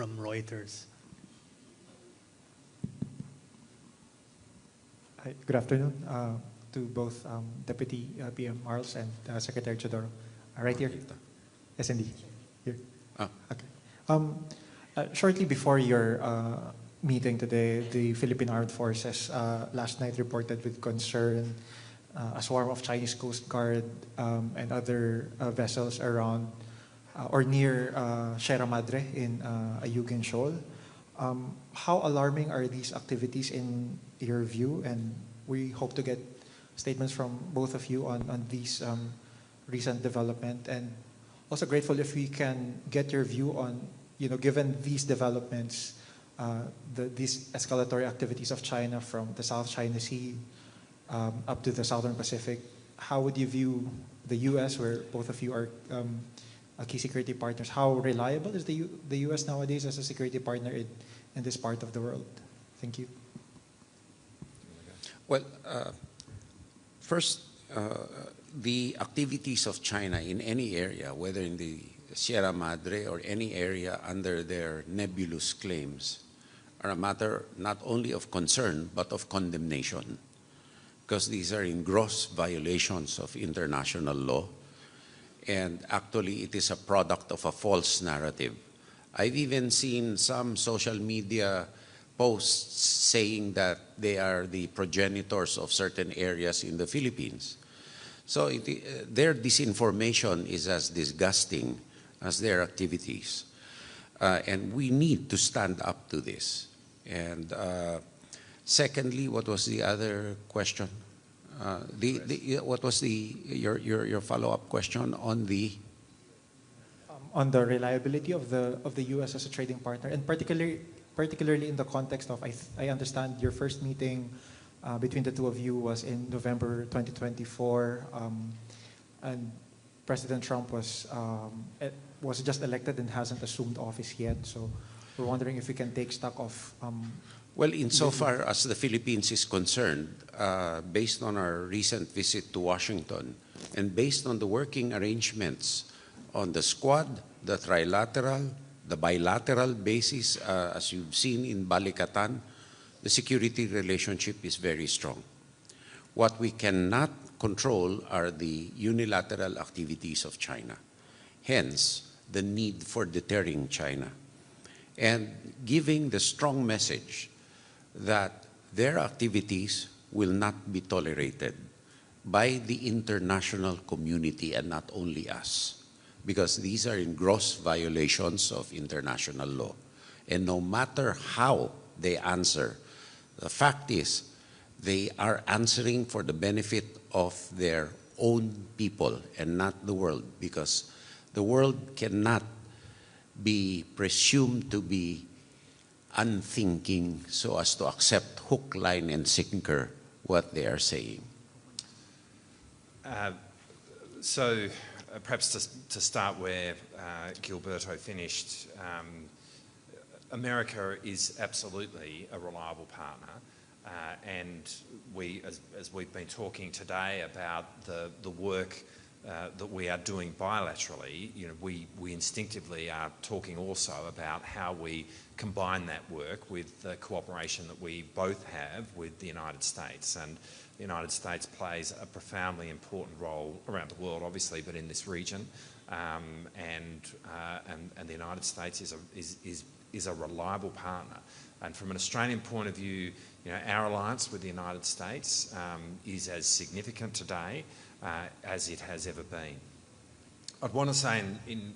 from Reuters. Hi, good afternoon to both Deputy PM Marles and Secretary Teodoro. Right here, SND. Here. Okay. Shortly before your meeting today, the Philippine Armed Forces last night reported with concern a swarm of Chinese Coast Guard and other vessels around or near Sierra Madre in Ayungin Shoal. How alarming are these activities in your view? And we hope to get statements from both of you on these recent development, and also grateful if we can get your view on, given these developments, these escalatory activities of China from the South China Sea up to the Southern Pacific. How would you view the U.S., where both of you are key security partners? How reliable is the U.S. nowadays as a security partner in this part of the world? Thank you. Well, first, the activities of China in any area, whether in the Sierra Madre or any area under their nebulous claims, are a matter not only of concern but of condemnation, because these are in gross violations of international law, and actually it is a product of a false narrative. I've even seen some social media posts saying that they are the progenitors of certain areas in the Philippines. So their disinformation is as disgusting as their activities. And we need to stand up to this. And secondly, what was the other question? What was your follow-up question on the? On the reliability of the U.S. as a trading partner, and particularly in the context of, I understand your first meeting between the two of you was in November 2024, and President Trump was just elected and hasn't assumed office yet. So we're wondering if we can take stock of. Well, insofar as the Philippines is concerned, based on our recent visit to Washington, and based on the working arrangements on the Squad, the Trilateral, the bilateral basis, as you've seen in Balikatan, the security relationship is very strong. What we cannot control are the unilateral activities of China. Hence, the need for deterring China and giving the strong message that their activities will not be tolerated by the international community, and not only us, because these are in gross violations of international law. And no matter how they answer, the fact is they are answering for the benefit of their own people and not the world, because the world cannot be presumed to be unthinking so as to accept hook, line, and sinker what they are saying. Perhaps to start where Gilberto finished, America is absolutely a reliable partner, and we, as we've been talking today about the work that we are doing bilaterally, we instinctively are talking also about how we combine that work with the cooperation that we both have with the United States. And the United States plays a profoundly important role around the world, obviously, but in this region. And the United States is a reliable partner. And from an Australian point of view, our alliance with the United States is as significant today as it has ever been. I'd want to say in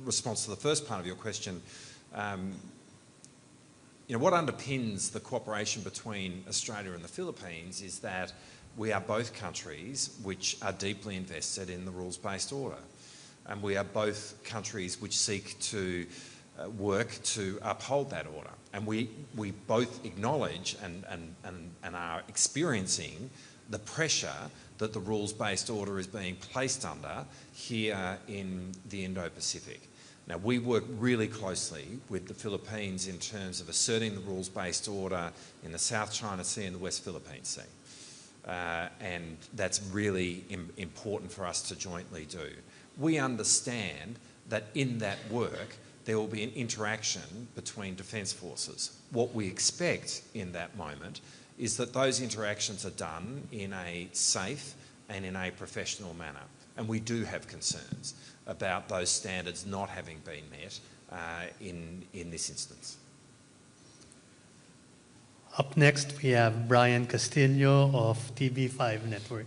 response to the first part of your question, what underpins the cooperation between Australia and the Philippines is that we are both countries which are deeply invested in the rules-based order. And we are both countries which seek to work to uphold that order. And we both acknowledge and are experiencing the pressure that the rules-based order is being placed under here in the Indo-Pacific. Now, we work really closely with the Philippines in terms of asserting the rules-based order in the South China Sea and the West Philippine Sea. And that's really important for us to jointly do. We understand that in that work, there will be an interaction between defence forces. What we expect in that moment is that those interactions are done in a safe and in a professional manner. And we do have concerns about those standards not having been met in this instance. Up next, we have Brian Castillo of TV5 Network.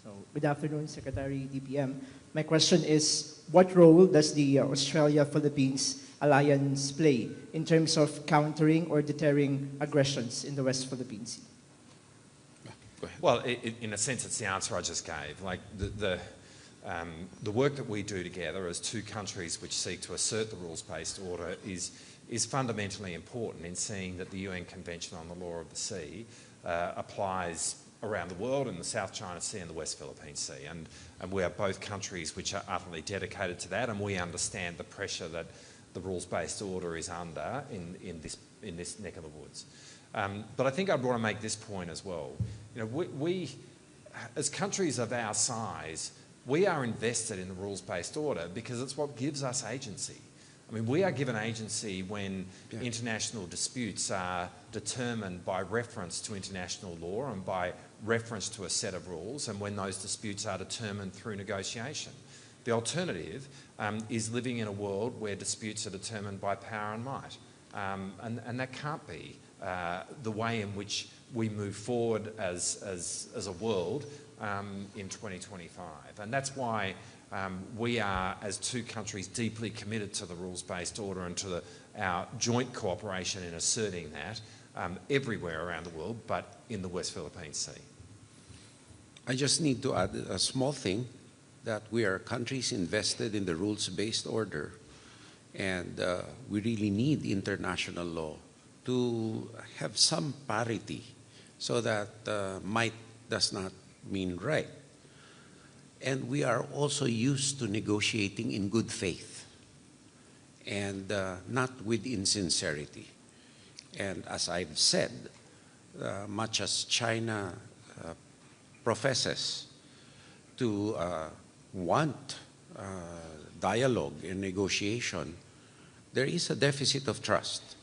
So, good afternoon, Secretary DPM. My question is, what role does the Australia-Philippines alliance play in terms of countering or deterring aggressions in the West Philippine Sea? Go ahead. Well, in a sense, it's the answer I just gave. Like the work that we do together as two countries which seek to assert the rules-based order is fundamentally important in seeing that the UN Convention on the Law of the Sea applies around the world in the South China Sea and the West Philippine Sea. And we are both countries which are utterly dedicated to that, and we understand the pressure that the rules-based order is under in this neck of the woods. But I think I'd want to make this point as well. You know, we as countries of our size, we are invested in the rules-based order because it's what gives us agency. I mean, we are given agency when international disputes are determined by reference to international law and by reference to a set of rules, and when those disputes are determined through negotiation. The alternative is living in a world where disputes are determined by power and might. And that can't be the way in which we move forward as a world in 2025. And that's why we are, as two countries, deeply committed to the rules-based order and to our joint cooperation in asserting that everywhere around the world, but in the West Philippine Sea. I just need to add a small thing, that we are countries invested in the rules-based order, and we really need international law to have some parity so that might does not mean right. And we are also used to negotiating in good faith and not with insincerity. And as I've said, much as China professes to want dialogue and negotiation, there is a deficit of trust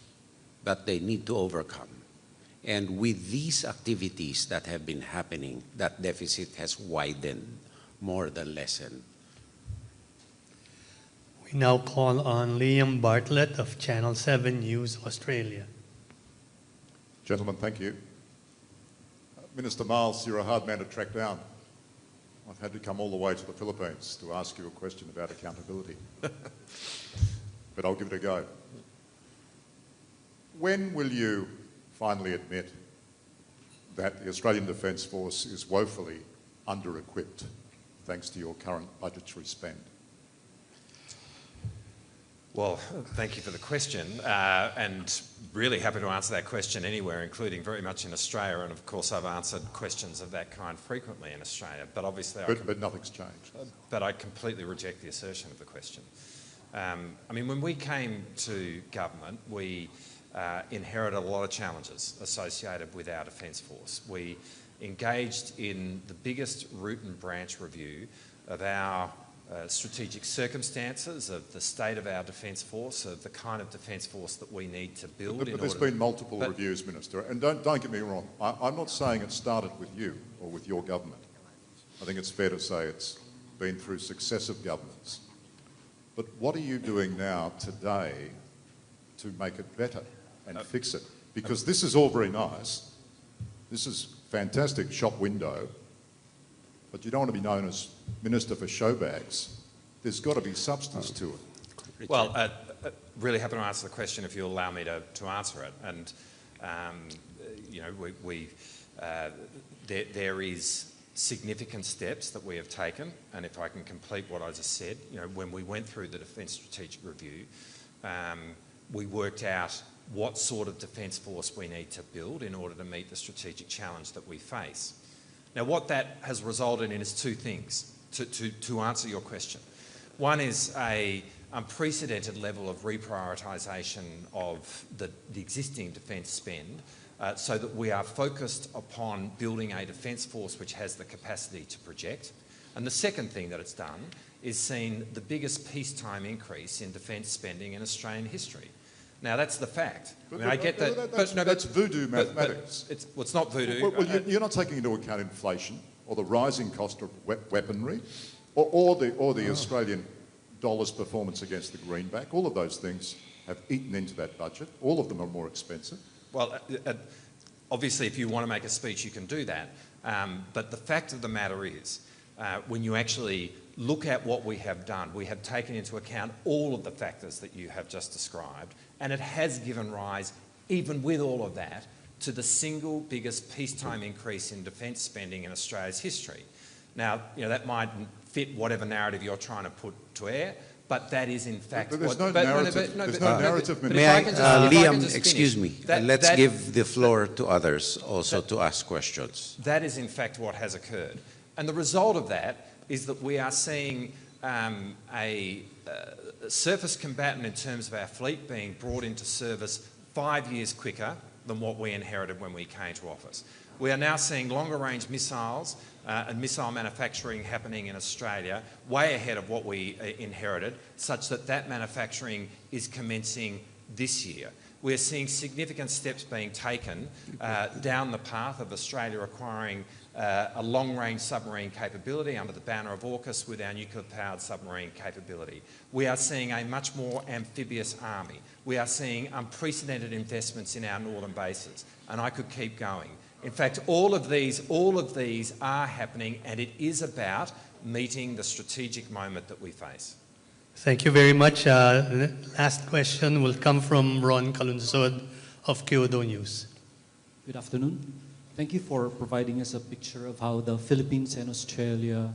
that they need to overcome. And with these activities that have been happening, that deficit has widened more than lessened. We now call on Liam Bartlett of Channel 7 News Australia. Gentlemen, thank you. Minister Marles, you're a hard man to track down. I've had to come all the way to the Philippines to ask you a question about accountability. But I'll give it a go. When will you finally admit that the Australian Defence Force is woefully under-equipped thanks to your current budgetary spend? Well, thank you for the question, and really happy to answer that question anywhere, including very much in Australia. And of course, I've answered questions of that kind frequently in Australia. But obviously, but nothing's changed. But I completely reject the assertion of the question. I mean, when we came to government, we inherited a lot of challenges associated with our Defence Force. We engaged in the biggest root and branch review of our strategic circumstances, of the state of our Defence Force, of the kind of Defence Force that we need to build. But there's been multiple reviews, Minister, and don't get me wrong. I'm not saying it started with you or with your government. I think it's fair to say it's been through successive governments. But what are you doing now today to make it better and fix it? Because this is all very nice. This is fantastic shop window, but you don't want to be known as Minister for Showbags. There's got to be substance to it. Well, really happy to answer the question if you'll allow me to answer it. And, you know, there is significant steps that we have taken, and if I can complete what I just said, you know, when we went through the Defence Strategic Review, we worked out what sort of Defence Force we need to build in order to meet the strategic challenge that we face. Now, what that has resulted in is two things, to answer your question. One is an unprecedented level of reprioritisation of the existing defence spend, so that we are focused upon building a Defence Force which has the capacity to project. And the second thing that it's done is seen the biggest peacetime increase in defence spending in Australian history. Now, that's the fact. I get that. That's voodoo mathematics. It's not voodoo. Well, you're not taking into account inflation or the rising cost of weaponry or the Australian dollar's performance against the greenback. All of those things have eaten into that budget. All of them are more expensive. Well, obviously, if you want to make a speech, you can do that. But the fact of the matter is, when you actually look at what we have done, we have taken into account all of the factors that you have just described, and it has given rise, even with all of that, to the single biggest peacetime increase in defence spending in Australia's history. Now, that might fit whatever narrative you're trying to put to air, but that is in fact... But there's no narrative. There's no narrative. May I, Liam, excuse me, let's give the floor to others also to ask questions. That is in fact what has occurred. And the result of that is that we are seeing a surface combatant in terms of our fleet being brought into service 5 years quicker than what we inherited when we came to office. We are now seeing longer range missiles and missile manufacturing happening in Australia way ahead of what we inherited, such that that manufacturing is commencing this year. We're seeing significant steps being taken down the path of Australia acquiring a long-range submarine capability under the banner of AUKUS with our nuclear-powered submarine capability. We are seeing a much more amphibious army. We are seeing unprecedented investments in our northern bases, and I could keep going. In fact, all of these are happening, and it is about meeting the strategic moment that we face. Thank you very much. The last question will come from Ron Calunsod of Kyodo News. Good afternoon. Thank you for providing us a picture of how the Philippines and Australia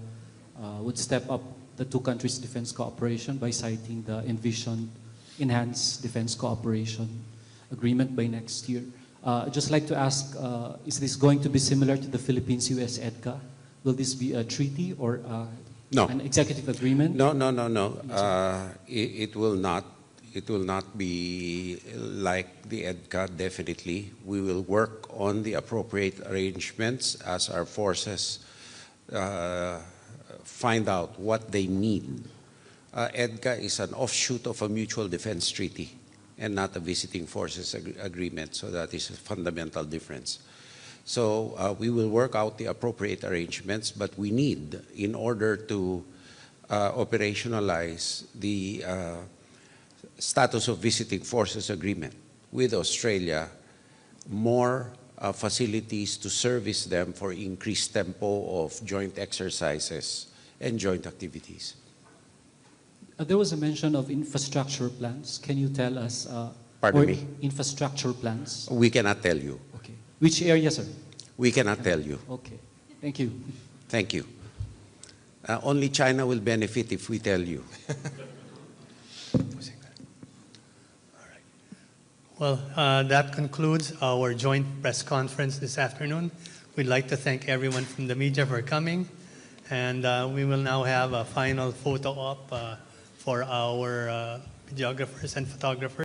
would step up the two countries' defense cooperation by citing the envisioned enhanced defense cooperation agreement by next year. I'd just like to ask, is this going to be similar to the Philippines-US EDCA? Will this be a treaty or No. an executive agreement? No. It will not. It will not be like the EDCA, definitely. We will work on the appropriate arrangements as our forces find out what they need. EDCA is an offshoot of a mutual defense treaty and not a visiting forces agreement, so that is a fundamental difference. So we will work out the appropriate arrangements, but we need, in order to operationalize the status of visiting forces agreement with Australia, more facilities to service them for increased tempo of joint exercises and joint activities. There was a mention of infrastructure plans. Can you tell us? Pardon me? Infrastructure plans. We cannot tell you. Okay. Which area, sir? We cannot tell you. Okay. Thank you. Thank you. Only China will benefit if we tell you. Well, that concludes our joint press conference this afternoon. We'd like to thank everyone from the media for coming, and we will now have a final photo op for our videographers and photographers.